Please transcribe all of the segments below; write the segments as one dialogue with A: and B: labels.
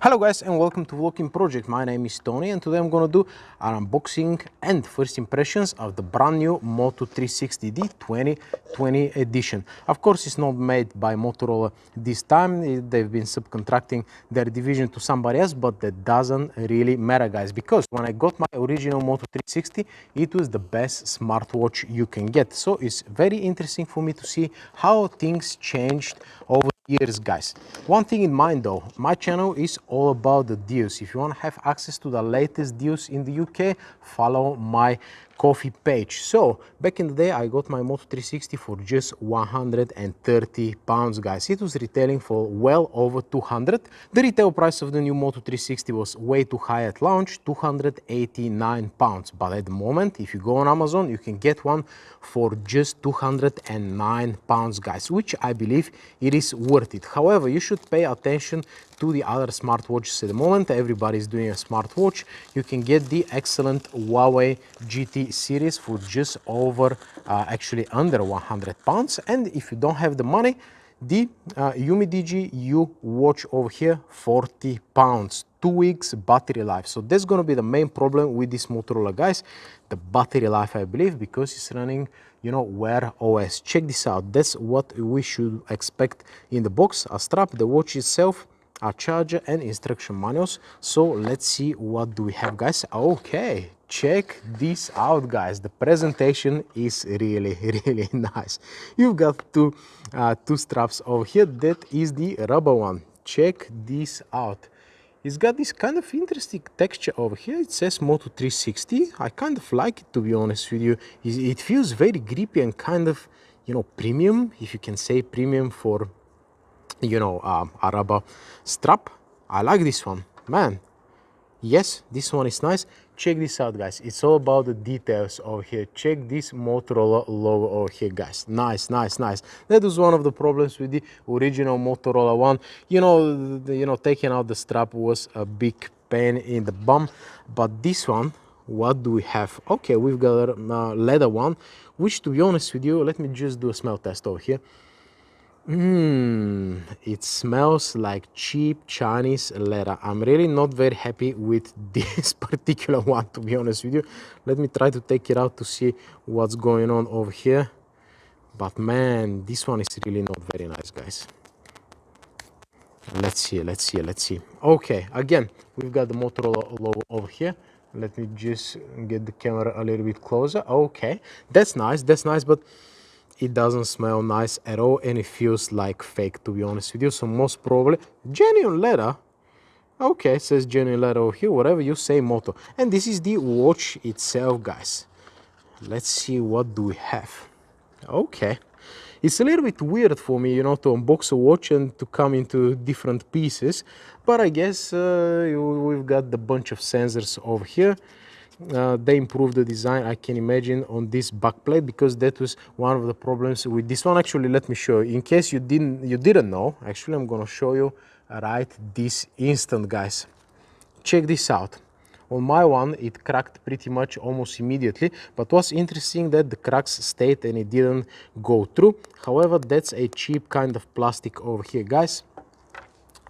A: Hello guys and welcome to Vlogging Project. My name is Tony and today I'm gonna do an unboxing and first impressions of the brand new Moto 360D 2020 edition. Of course it's not made by Motorola this time, they've been subcontracting their division to somebody else, but that doesn't really matter guys, because when I got my original Moto 360 it was the best smartwatch you can get. So it's very interesting for me to see how things changed over years guys. One thing in mind though, my channel is all about the deals. If you want to have access to the latest deals in the UK, follow my coffee page. So back in the day I got my Moto 360 for just £130 guys. It was retailing for well over 200. The retail price of the new Moto 360 was way too high at launch, £289, but at the moment if you go on Amazon you can get one for just £209 guys, which I believe it is worth it. However, you should pay attention to the other smartwatches at the moment. Everybody is doing a smartwatch. You can get the excellent Huawei GT series for just over actually under £100, and if you don't have the money, the Umidigi U watch over here, £40, 2 weeks battery life. So that's going to be the main problem with this Motorola guys, the battery life I believe, because it's running, you know, Wear OS. Check this out, that's what we should expect in the box: a strap, the watch itself, a charger and instruction manuals. So let's see what do we have guys. Okay, check this out guys, the presentation is really nice. You've got two straps over here. That is the rubber one. Check this out, it's got this kind of interesting texture over here. It says Moto 360. I kind of like it, to be honest with you. It feels very grippy and kind of, you know, premium, if you can say premium for, you know, a rubber strap. I like this one, man. Yes, this one is nice. Check this out guys, it's all about the details over here. Check this Motorola logo over here guys. Nice. That was one of the problems with the original Motorola one. You know, taking out the strap was a big pain in the bum, but this one, what do we have? Okay, we've got a leather one, which, to be honest with you, let me just do a smell test over here. It smells like cheap Chinese leather. I'm really not very happy with this particular one, to be honest with you. Let me try to take it out to see what's going on over here. But man, this one is really not very nice guys. Let's see. Okay, again we've got the Motorola logo over here. Let me just get the camera a little bit closer. Okay, that's nice, but it doesn't smell nice at all and it feels like fake, to be honest with you. So most probably genuine leather. Okay, it says genuine leather over here, whatever you say, Moto. And this is the watch itself guys. Let's see what do we have. Okay, it's a little bit weird for me, you know, to unbox a watch and to come into different pieces, but I guess we've got the bunch of sensors over here. They improved the design, I can imagine, on this backplate, because that was one of the problems with this one. Actually, let me show you in case you didn't know. Actually, I'm gonna show you right this instant guys. Check this out. On my one it cracked pretty much almost immediately, but what's interesting that the cracks stayed and it didn't go through. However, that's a cheap kind of plastic over here guys.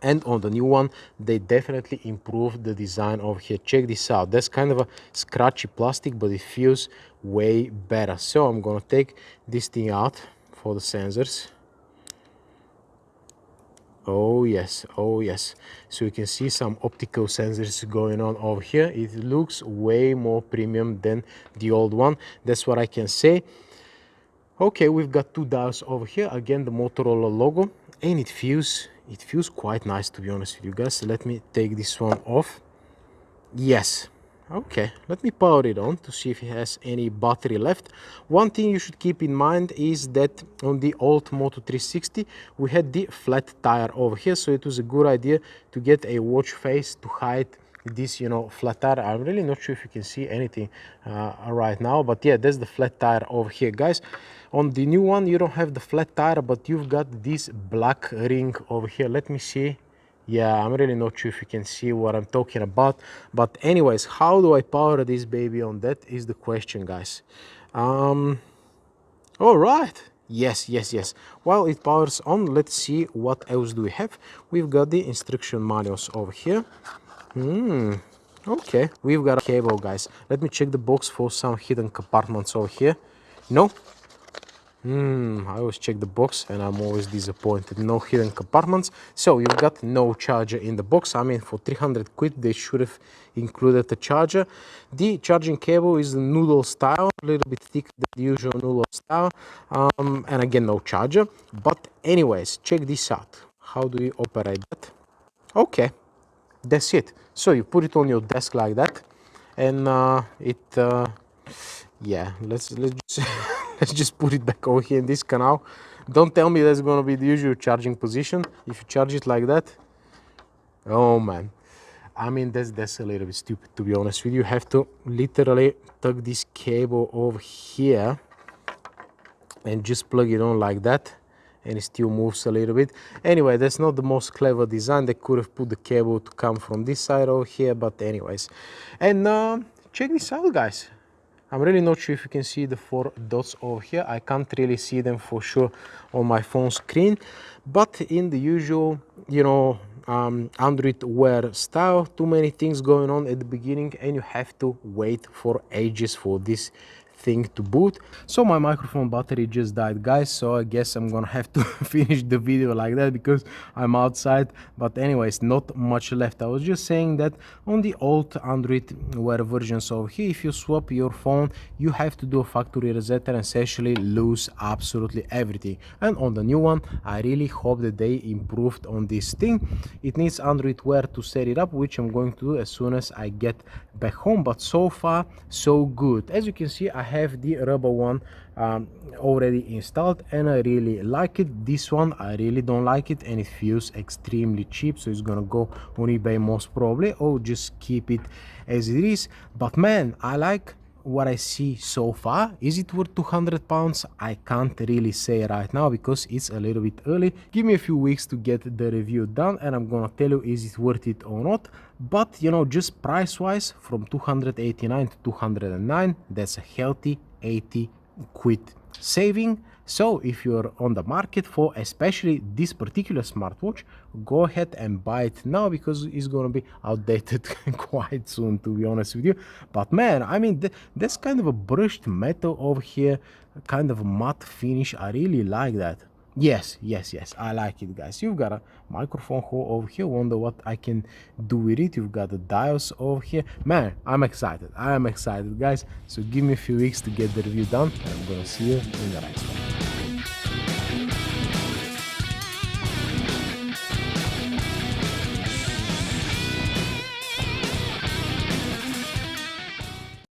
A: And on the new one, they definitely improved the design over here. Check this out. That's kind of a scratchy plastic, but it feels way better. So I'm gonna take this thing out for the sensors. Oh yes. So you can see some optical sensors going on over here. It looks way more premium than the old one. That's what I can say. Okay, we've got two dials over here. Again, the Motorola logo, and it feels quite nice, to be honest with you guys. Let me take this one off. Yes. Okay, let me power it on to see if it has any battery left. One thing you should keep in mind is that on the old Moto 360 we had the flat tire over here, so it was a good idea to get a watch face to hide this, you know, flat tire. I'm really not sure if you can see anything right now, but yeah, that's the flat tire over here guys. On the new one you don't have the flat tire, but you've got this black ring over here. Let me see. Yeah, I'm really not sure if you can see what I'm talking about, but anyways, how do I power this baby on? That is the question guys. All right, Yes, yes, yes. While it powers on, let's see what else do we have. We've got the instruction manuals over here. Okay, we've got a cable, guys. Let me check the box for some hidden compartments over here. No. I always check the box and I'm always disappointed. No hidden compartments. So you've got no charger in the box. I mean, for 300 quid, they should have included a charger. The charging cable is the noodle style, a little bit thicker than the usual noodle style. And again, no charger. But anyways, check this out. How do you operate that? Okay, that's it. So you put it on your desk like that, and yeah, let's just let's just put it back over here in this canal. Don't tell me that's gonna be the usual charging position. If you charge it like that, oh man, I mean that's a little bit stupid, to be honest with you. You have to literally tuck this cable over here and just plug it on like that, and it still moves a little bit. Anyway, that's not the most clever design. They could have put the cable to come from this side over here, but anyways. And check this out, guys. I'm really not sure if you can see the 4 dots over here. I can't really see them for sure on my phone screen, but in the usual, you know, Android Wear style, too many things going on at the beginning and you have to wait for ages for this thing to boot. So my microphone battery just died, guys, so I guess I'm gonna have to finish the video like that because I'm outside. But anyways, not much left. I was just saying that on the old Android Wear versions over here, if you swap your phone, you have to do a factory reset and essentially lose absolutely everything. And on the new one, I really hope that they improved on this thing. It needs Android Wear to set it up, which I'm going to do as soon as I get back home. But so far so good. As you can see, I have the rubber one already installed and I really like it. This one I really don't like it and it feels extremely cheap, so it's gonna go on eBay most probably, or just keep it as it is. But man, I like what I see so far. Is it worth 200 pounds? I can't really say right now because it's a little bit early. Give me a few weeks to get the review done and I'm gonna tell you is it worth it or not. But you know, just price wise, from 289 to 209, that's a healthy 80 quid saving. So if you're on the market for especially this particular smartwatch, go ahead and buy it now because it's gonna be outdated quite soon, to be honest with you. But man, I mean, that's kind of a brushed metal over here, kind of a matte finish. I really like that. Yes, yes, yes, I like it, guys. You've got a microphone hole over here. Wonder what I can do with it. You've got the dials over here. Man, I'm excited. I am excited, guys. So give me a few weeks to get the review done and I'm gonna see you in the next one.